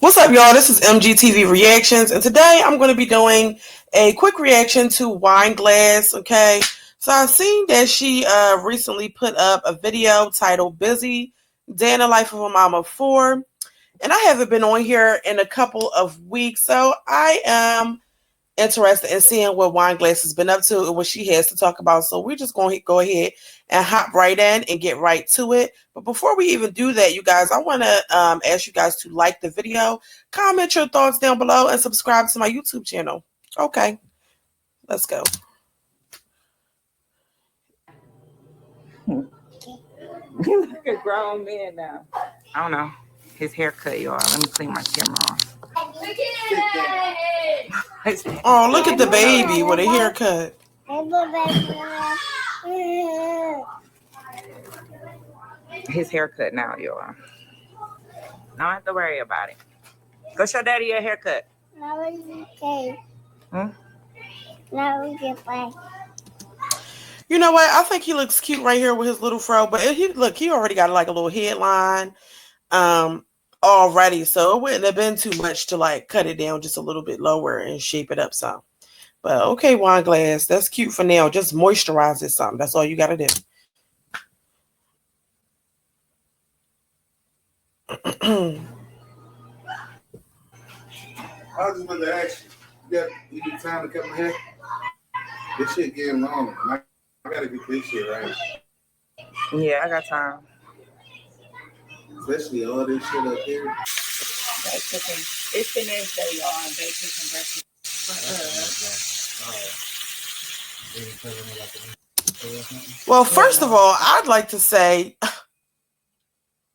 What's up, y'all? This is MGTV Reactions, and today I'm going to be doing a quick reaction to Wine Glass, okay? So I've seen that she recently put up a video titled Busy, Day in the Life of a Mom of Four, and I haven't been on here in a couple of weeks, so I am interested in seeing what Wine Glass has been up to and what she has to talk about. So we're just going to go ahead and hop right in and get right to it. But before we even do that, you guys, I want to ask you guys to like the video, comment your thoughts down below, and subscribe to my YouTube channel. Okay, let's go. You look a grown man now. I don't know. His haircut, y'all. Let me clean my camera off. Oh, look at the baby with a haircut. His haircut now, y'all. Don't have to worry about it. Go show daddy your haircut. You know what? I think he looks cute right here with his little fro, but he already got like a little headline already, so it wouldn't have been too much to like cut it down just a little bit lower and shape it up some. But okay, Wine Glass, that's cute for now. Just moisturize it some. That's all you got to do. I was just wanted to ask you, you get time to cut my hair? This shit getting long. I gotta get this shit right. Yeah, I got time. Especially all this shit up here. It's the next day, y'all. I'm baking some breakfast. Well, first of all, I'd like to say,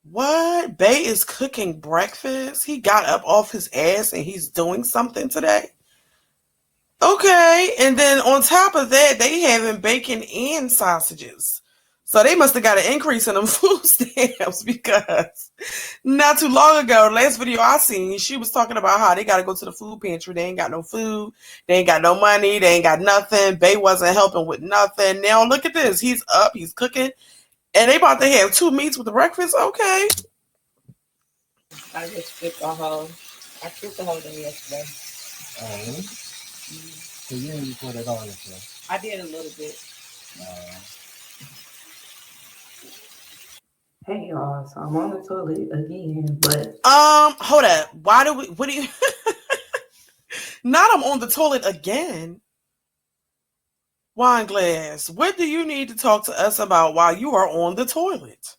what? Bay is cooking breakfast? He got up off his ass and he's doing something today? Okay, and then on top of that, they having bacon and sausages. So they must have got an increase in them food stamps, because not too long ago, the last video I seen, she was talking about how they got to go to the food pantry. They ain't got no food. They ain't got no money. They ain't got nothing. Bay wasn't helping with nothing. Now look at this. He's up. He's cooking. And they about to have 2 meats with the breakfast. Okay. I just skipped the whole day yesterday. So you didn't record at all yesterday? I did a little bit. Hey y'all, so I'm on the toilet again, but hold up. What do you not I'm on the toilet again? Wine Glass, what do you need to talk to us about while you are on the toilet?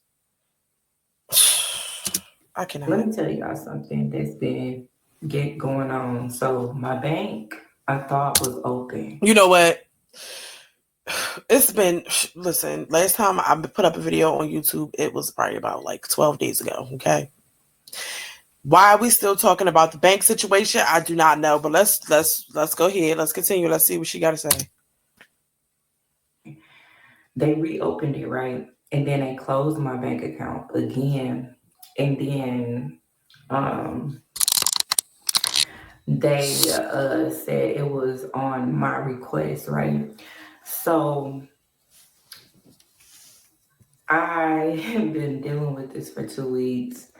I cannot. Let me tell y'all something that's been going on. So my bank, I thought, was open. You know what? It's been, listen, last time I put up a video on YouTube, it was probably about like 12 days ago, okay? Why are we still talking about the bank situation? I do not know, but let's go ahead. Let's continue. Let's see what she got to say. They reopened it, right? And then they closed my bank account again. And then they said it was on my request, right? So I have been dealing with this for 2 weeks.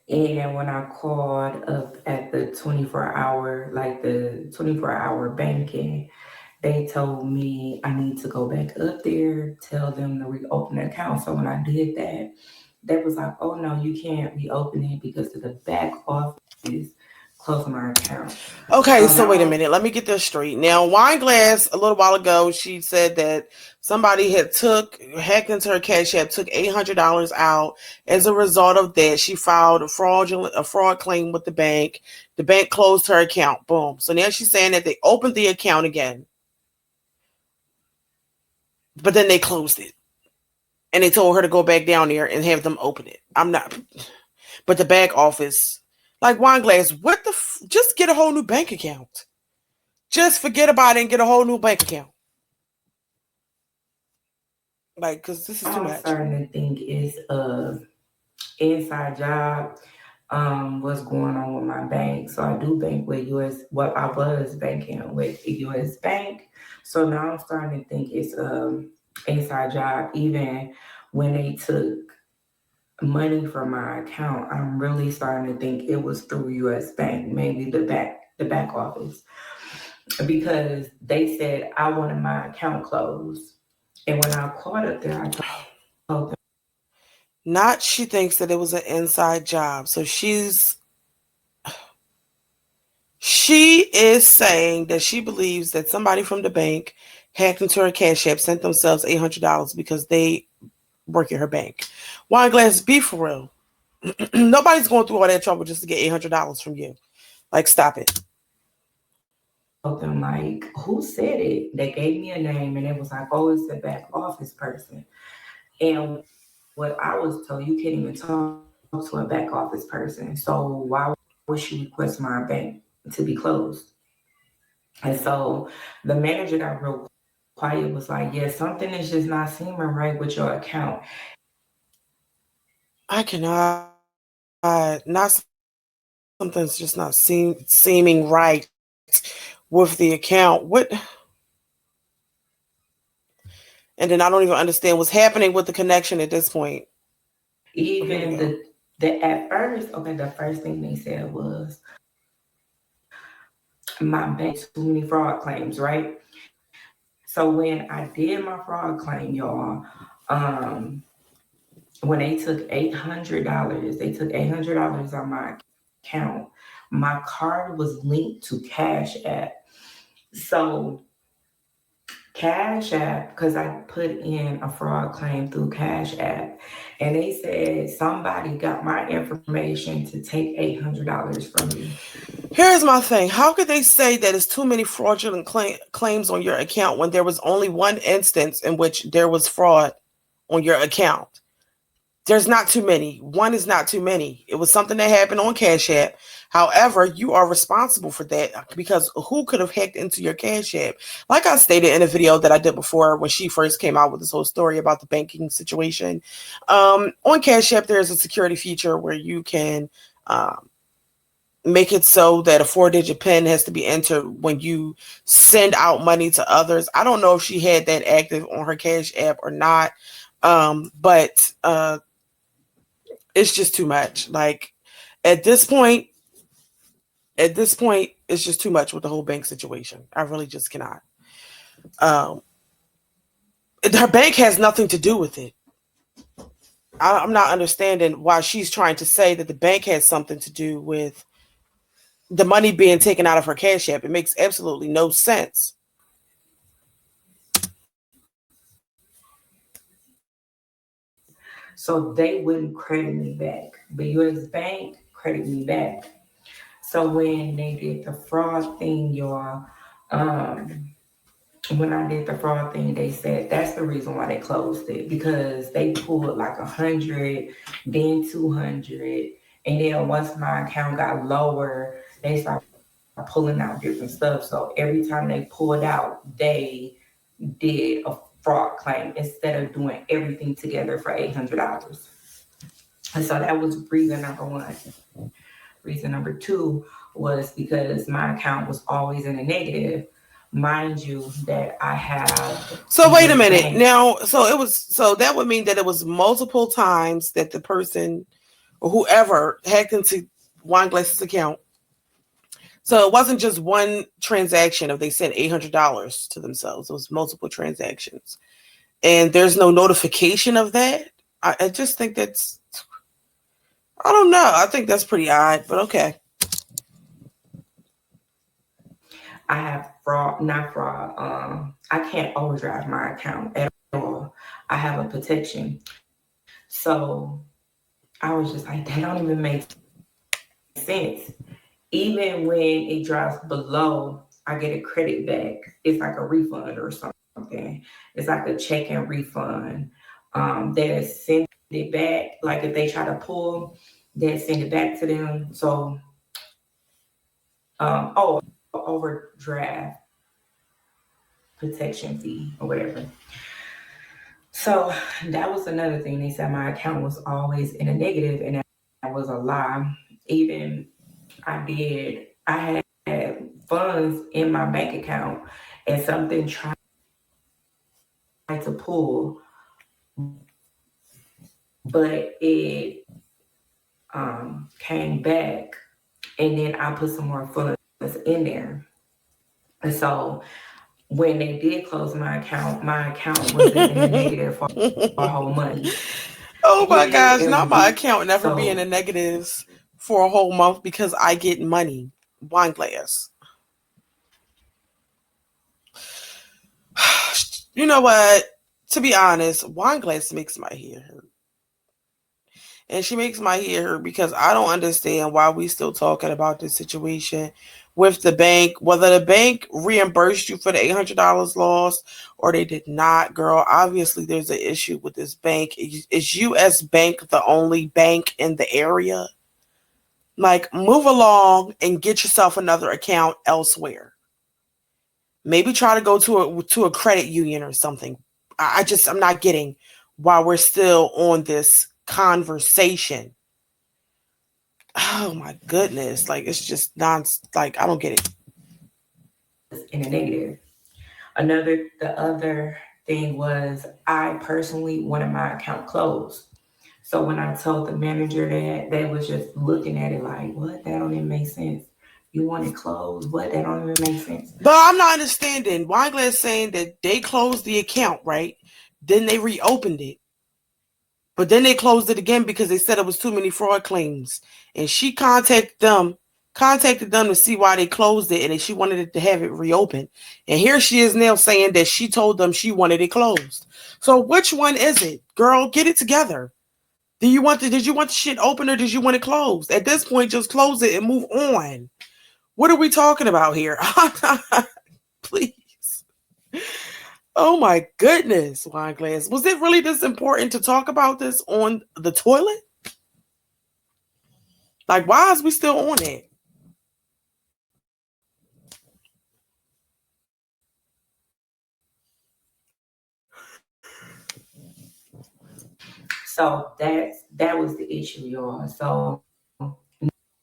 And when I called up at the 24-hour banking, they told me I need to go back up there, tell them to reopen the account. So when I did that, they was like, oh no, you can't reopen it because of the back office closed my account. Okay, so wait a minute. Let me get this straight. Now, Wine Glass, a little while ago, she said that somebody had hacked into her Cash App, took $800 out. As a result of that, she filed a fraud claim with the bank. The bank closed her account. Boom. So now she's saying that they opened the account again, but then they closed it. And they told her to go back down there and have them open it. But the back office, like, Wine Glass, what the just get a whole new bank account. Just forget about it and get a whole new bank account. Like, because this is too much. I'm starting to think it's inside job. What's going on with my bank? So I do bank with I was banking with the US Bank. So now I'm starting to think it's inside job. Even when they took money from my account, I'm really starting to think it was through US Bank, maybe the back office. Because they said I wanted my account closed. And when I called up there, I told them, Not she thinks that it was an inside job. So she is saying that she believes that somebody from the bank hacked into her Cash App, sent themselves $800 because they work at her bank. Wine Glass, be for real. Nobody's going through all that trouble just to get $800 from you. Like, stop it. them like, who said it? They gave me a name and it was like, oh, it's the back office person. And what I was told, you can't even talk to a back office person. So why would she request my bank to be closed? And so the manager got real quiet, was like, yeah, something is just not seeming right with your account. I cannot. Not something's just not seeming right with the account. What? And then I don't even understand what's happening with the connection at this point. Here we Even go. the at first, okay, the first thing they said was my bank had too many fraud claims, right? So when I did my fraud claim, y'all, um, when they took $800, they took $800 on my account. My card was linked to Cash App. So Cash App, because I put in a fraud claim through Cash App, and they said somebody got my information to take $800 from me. Here's my thing. How could they say that it's too many fraudulent claims on your account when there was only one instance in which there was fraud on your account? There's not too many. One is not too many. It was something that happened on Cash App. However, you are responsible for that because who could have hacked into your Cash App? Like I stated in a video that I did before when she first came out with this whole story about the banking situation. On Cash App, there's a security feature where you can make it so that a 4-digit PIN has to be entered when you send out money to others. I don't know if she had that active on her Cash App or not, but it's just too much. Like at this point, it's just too much with the whole bank situation. I really just cannot. Um, her bank has nothing to do with it. I'm not understanding why she's trying to say that the bank has something to do with the money being taken out of her Cash App. It makes absolutely no sense. So they wouldn't credit me back. The US Bank credit me back. So when they did the fraud thing, y'all, um, when I did the fraud thing, they said that's the reason why they closed it because they pulled like 100, then 200, and then once my account got lower, they started pulling out different stuff. So every time they pulled out, they did a fraud claim instead of doing everything together for $800. And so that was reason number one. Reason number two was because my account was always in a negative. Mind you, that I have So wait a US minute. Bank. Now, so that would mean that it was multiple times that the person or whoever hacked into Wineglass's account. So it wasn't just one transaction if they sent $800 to themselves. It was multiple transactions. And there's no notification of that. I just think that's, I don't know. I think that's pretty odd, but okay. I have fraud, not fraud. I can't overdraft my account at all. I have a protection. So I was just like, that don't even make sense. Even when it drops below, I get a credit back. It's like a refund or something. It's like a check and refund. They send it back. Like if they try to pull, they send it back to them. So, overdraft protection fee or whatever. So that was another thing. They said my account was always in a negative, and that was a lie. Even I had funds in my bank account, and something tried to pull right before I but it came back, and then I put some more funds in there. And so when they did close my account wasn't in the negative for a whole month. Oh my Yeah, gosh, not and my we account never be in the so negatives for a whole month because I get money. Wine glass. You know what? To be honest, wine glass makes my hair hurt. And she makes my hair hurt because I don't understand why we still talking about this situation with the bank, whether the bank reimbursed you for the $800 lost or they did not. Girl, obviously there's an issue with this bank. Is US Bank the only bank in the area? Like, move along and get yourself another account elsewhere. Maybe try to go to a credit union or something. I'm not getting why we're still on this conversation. Oh my goodness. Like, it's just like, I don't get it. in the negative. The other thing was I personally wanted my account closed. So when I told the manager that, they was just looking at it like, what? That don't even make sense. You want it closed? What? That don't even make sense. But I'm not understanding. Wineglass saying that they closed the account, right? Then they reopened it. But then they closed it again because they said it was too many fraud claims. And she contacted them to see why they closed it, and she wanted it to have it reopened. And here she is now saying that she told them she wanted it closed. So which one is it? Girl, get it together. Did you want the shit open or did you want it closed? At this point, just close it and move on. What are we talking about here? Please. Oh my goodness, wine glass. Was it really this important to talk about this on the toilet? Like, why is we still on it? So that was the issue, y'all. So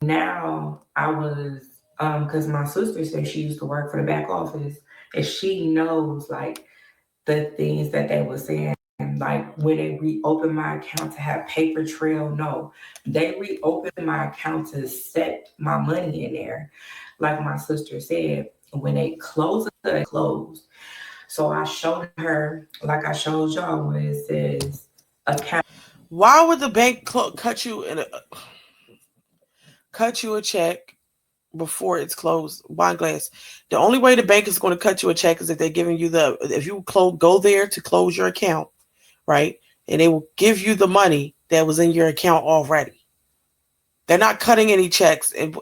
now I was because my sister said she used to work for the back office and she knows like the things that they were saying. Like when they reopened my account to have paper trail, no, they reopened my account to set my money in there. Like my sister said, when they close it, they close. So I showed her, like I showed y'all, when it says account. Why would the bank cut you a check before it's closed? Wine glass. The only way the bank is going to cut you a check is if they're giving you if you go there to close your account, right? And they will give you the money that was in your account already. They're not cutting any checks. And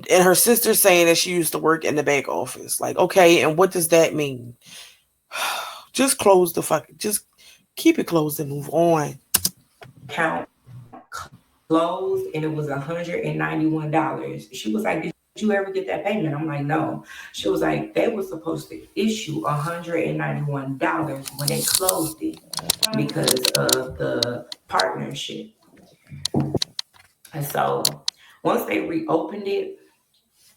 her sister saying that she used to work in the bank office. Like, okay, and what does that mean? Just just keep it closed and move on. Account closed and it was $191. She was like, did you ever get that payment? I'm like, no. She was like, they were supposed to issue $191 when they closed it because of the partnership. And so once they reopened it,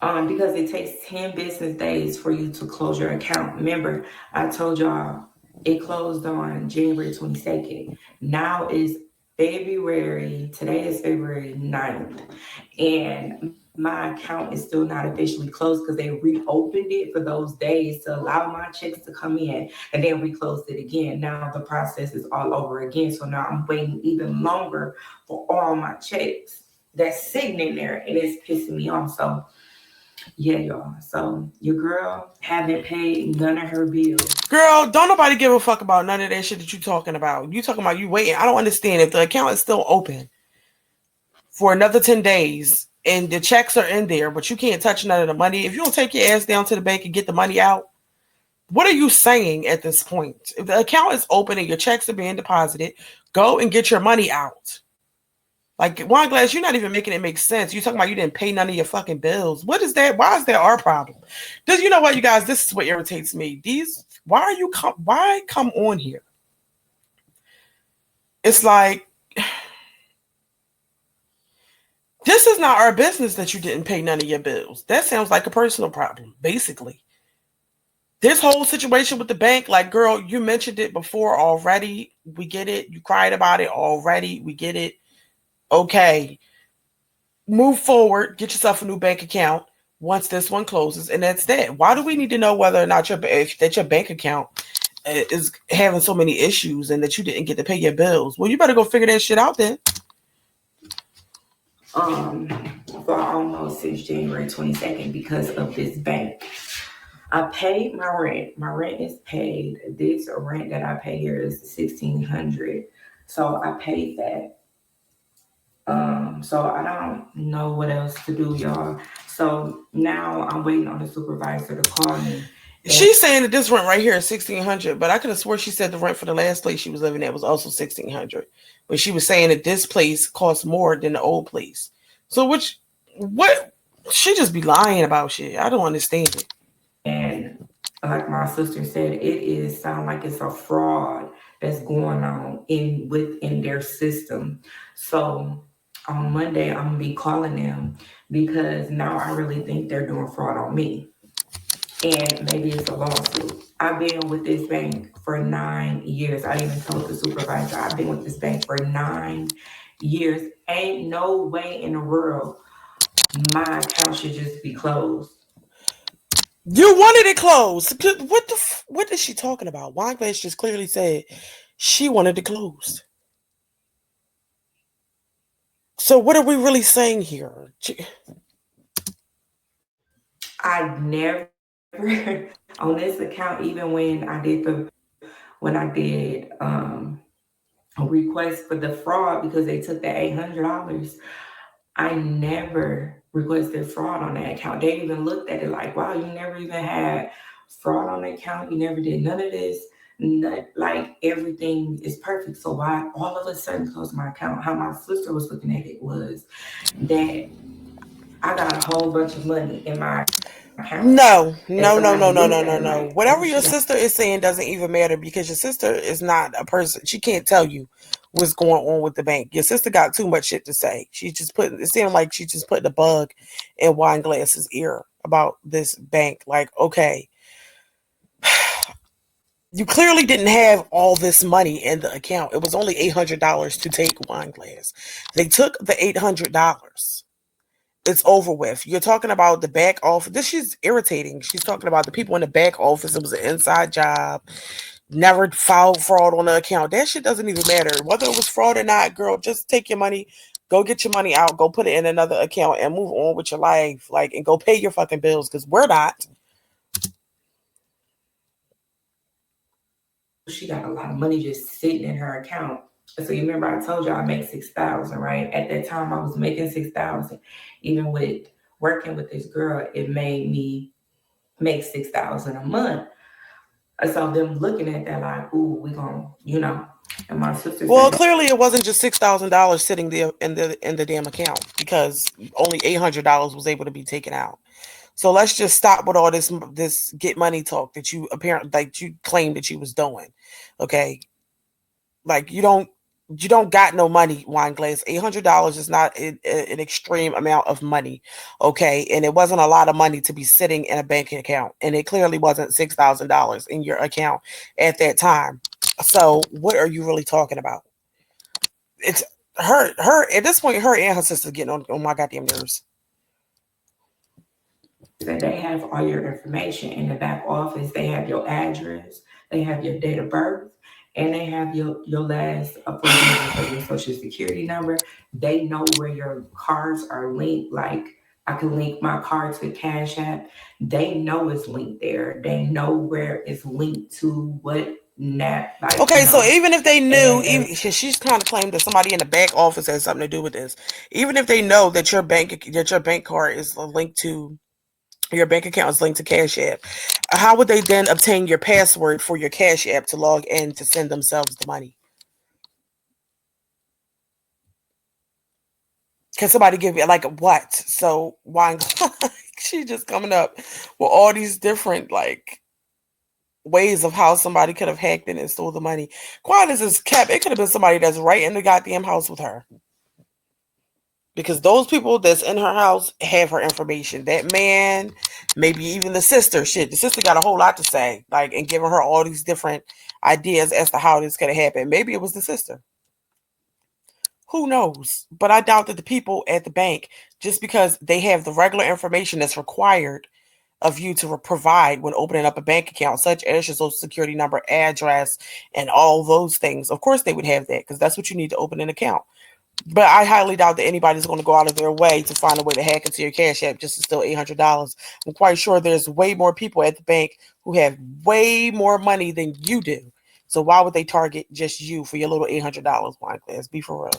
because it takes 10 business days for you to close your account. Remember, I told y'all it closed on January 22nd. Now is today is February 9th. And my account is still not officially closed because they reopened it for those days to allow my checks to come in and then reclosed it again. Now the process is all over again. So now I'm waiting even longer for all my checks that's sitting in there and it's pissing me off. So yeah, y'all. So your girl haven't paid none of her bills. Girl, don't nobody give a fuck about none of that shit that you talking about. You talking about you waiting. I don't understand. If the account is still open for another 10 days and the checks are in there, but you can't touch none of the money, if you don't take your ass down to the bank and get the money out, what are you saying at this point? If the account is open and your checks are being deposited, go and get your money out. Like, wine glass, you're not even making it make sense. You're talking about you didn't pay none of your fucking bills. What is that? Why is that our problem? Does you know what, you guys? This is what irritates me. Why come on here? It's like, this is not our business that you didn't pay none of your bills. That sounds like a personal problem, basically. This whole situation with the bank, like, girl, you mentioned it before already. We get it. You cried about it already. We get it. Okay. Move forward. Get yourself a new bank account once this one closes, and that's that. Why do we need to know whether or not your bank account is having so many issues and that you didn't get to pay your bills? Well, you better go figure that shit out then. For almost since January 22nd because of this bank. I paid my rent. My rent is paid. This rent that I pay here is $1,600. So I paid that. So I don't know what else to do, y'all. So now I'm waiting on the supervisor to call me. She's saying that this rent right here is $1,600, but I could have swore she said the rent for the last place she was living at was also $1,600. But she was saying that this place costs more than the old place. So what? She just be lying about shit. I don't understand it. And like my sister said, it sound like it's a fraud that's going on within their system. So on Monday, I'm gonna be calling them because now I really think they're doing fraud on me. And maybe it's a lawsuit. I've been with this bank for 9 years. I even told the supervisor I've been with this bank for 9 years. Ain't no way in the world my account should just be closed. You wanted it closed. What is she talking about? Wineglass just clearly said she wanted it closed. So what are we really saying here? I never on this account, even when I did a request for the fraud because they took that $800, I never requested fraud on that account. They even looked at it like, wow, you never even had fraud on the account. You never did none of this. Like everything is perfect. So why all of a sudden close my account? How my sister was looking at it was that I got a whole bunch of money in my account. No. Like, Whatever your sister is saying doesn't even matter because your sister is not a person. She can't tell you what's going on with the bank. Your sister got too much shit to say. It seemed like she just put the bug in Wineglass's ear about this bank. Like, okay, you clearly didn't have all this money in the account. It was only $800 to take Wineglass. They took the $800. It's over with. You're talking about the back office. This is irritating. She's talking about the people in the back office. It was an inside job. Never filed fraud on the account. That shit doesn't even matter. Whether it was fraud or not, girl, just take your money, go get your money out, go put it in another account and move on with your life. Like, and go pay your fucking bills because we're not. She got a lot of money just sitting in her account. So you remember I told you I make 6,000, right? At that time I was making 6,000. Even with working with this girl, it made me make 6,000 a month. So them looking at that like, ooh, we gonna, And my sister Well, said, clearly it wasn't just $6,000 sitting there in the damn account because only $800 was able to be taken out. So let's just stop with all this get money talk that you apparently like you claimed that you was doing. Okay, like you don't got no money, Wineglass. $800 is not an extreme amount of money. Okay, and it wasn't a lot of money to be sitting in a bank account, and it clearly wasn't $6,000 in your account at that time. So what are you really talking about? It's her at this point. Her and her sister getting on my goddamn nerves. that they have all your information in the back office. They have your address, they have your date of birth, and they have your last four digits of your social security number. They know where your cards are linked. Like I can link my card to Cash App. They know it's linked there. They know where it's linked to what net. Like, okay, so even if they knew, she's trying to claim that somebody in the back office has something to do with this. Even if they know that your bank card is linked to your bank account is linked to Cash App, how would they then obtain your password for your Cash App to log in to send themselves the money? Can somebody give you like what? So why she's just coming up with all these different like ways of how somebody could have hacked in and stole the money. Quiet as is kept, it could have been somebody that's right in the goddamn house with her. because those people that's in her house have her information. That man, maybe even the sister. Shit, the sister got a whole lot to say, like, and giving her all these different ideas as to how this could have happened. Maybe it was the sister. Who knows? But I doubt that the people at the bank, just because they have the regular information that's required of you to provide when opening up a bank account, such as your social security number, address, and all those things. Of course, they would have that because that's what you need to open an account. But I highly doubt that anybody's going to go out of their way to find a way to hack into your Cash App just to steal $800. I'm quite sure there's way more people at the bank who have way more money than you do. So why would they target just you for your little $800 wine glass? Be for real.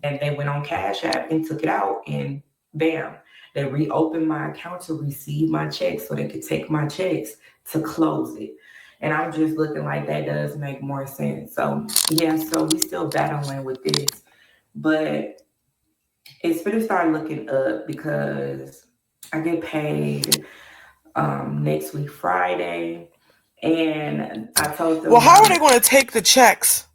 And they went on Cash App and took it out, and bam, they reopened my account to receive my checks so they could take my checks to close it. And I'm just looking like that does make more sense. So yeah, so we still battling with this, but it's gonna start looking up because I get paid next week Friday, and I told Well, them how are they how. going to take the checks?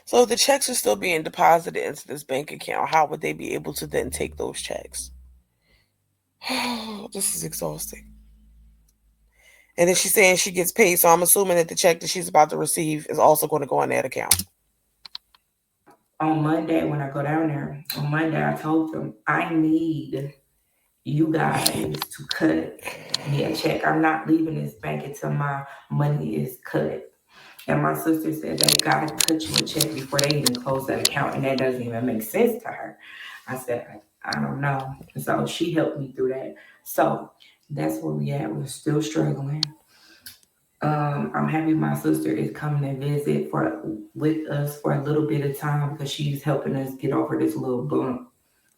So if the checks are still being deposited into this bank account, how would they be able to then take those checks? This is exhausting. And then she's saying she gets paid, so I'm assuming that the check that she's about to receive is also going to go in that account. On Monday, when I go down there, on Monday, I told them I need you guys to cut me a check. I'm not leaving this bank until my money is cut. And my sister said they gotta cut you a check before they even close that account, and that doesn't even make sense to her. I said, I don't know. So she helped me through that. So that's where we at. We're still struggling. I'm happy my sister is coming to visit for with us for a little bit of time because she's helping us get over this little bump.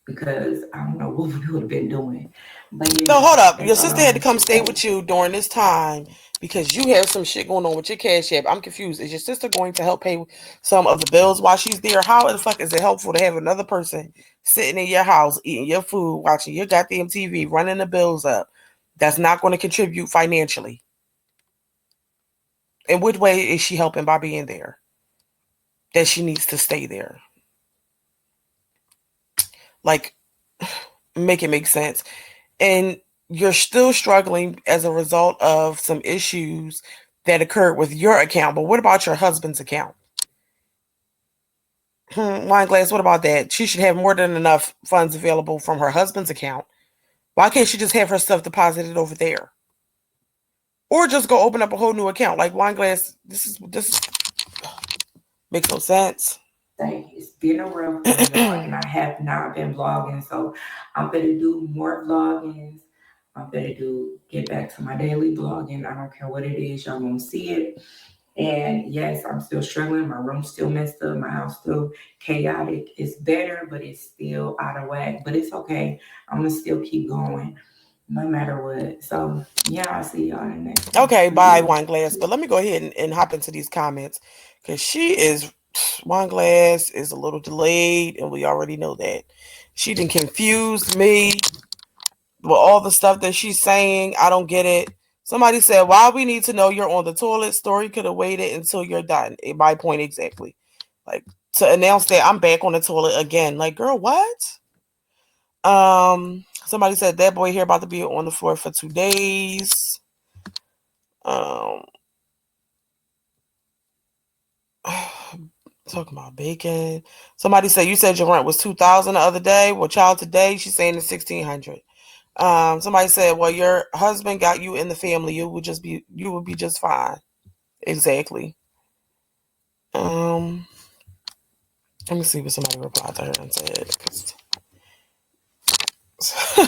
Because I don't know what we would have been doing, but No, yeah, hold up. Your that's all sister I had to want come to stay say. with you during this time because you have some shit going on with your Cash App. I'm confused. Is your sister going to help pay some of the bills while she's there? How the fuck is it helpful to have another person sitting in your house, eating your food, watching your goddamn TV, running the bills up? That's not going to contribute financially. In what way is she helping by being there? That she needs to stay there. Like, make it make sense. And you're still struggling as a result of some issues that occurred with your account. But what about your husband's account? Wine glass, what about that? She should have more than enough funds available from her husband's account. Why can't she just have her stuff deposited over there? Or just go open up a whole new account? Like, wine glass, this makes no sense. Say it's been a rough one, y'all, and I have not been vlogging, so I'm gonna do more vloggings. I'm gonna do get back to my daily vlogging. I don't care what it is, y'all gonna see it. And yes, I'm still struggling. My room's still messed up. My house still chaotic. It's better, but it's still out of whack. But it's okay. I'm gonna still keep going, no matter what. So yeah, I'll see y'all in the next one. Okay, bye, wine glass. But let me go ahead and hop into these comments because she is wine glass is a little delayed, and we already know that. She didn't confuse me with all the stuff that she's saying. I don't get it. Somebody said, "Why we need to know you're on the toilet?" Story could have waited until you're done. My point exactly. Like to announce that I'm back on the toilet again. Like, girl, what? Somebody said that boy here about to be on the floor for 2 days. Um, talking about bacon. Somebody said you said your rent was 2,000 the other day. Well, child, today she's saying it's 1,600. Somebody said, well, your husband got you in the family. You would be just fine. Exactly. Um, Let me see what somebody replied to her and said.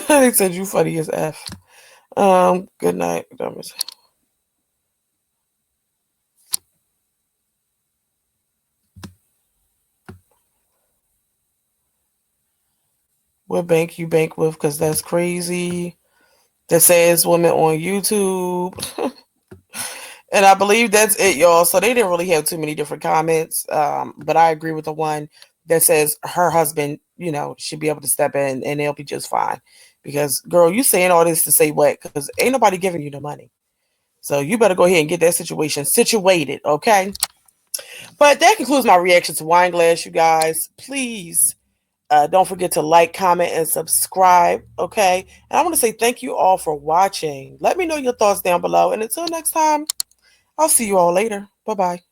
They said you funny as F. Good night. What bank you bank with? Because that's crazy. That says women on YouTube. And I believe that's it, y'all. So they didn't really have too many different comments. But I agree with the one that says her husband, should be able to step in and they'll be just fine. Because, girl, you saying all this to say what? Because ain't nobody giving you the money. So you better go ahead and get that situation situated, okay? But that concludes my reaction to Wine Glass, you guys. Please don't forget to like, comment, and subscribe. Okay. And I want to say thank you all for watching. Let me know your thoughts down below. And until next time, I'll see you all later. Bye bye.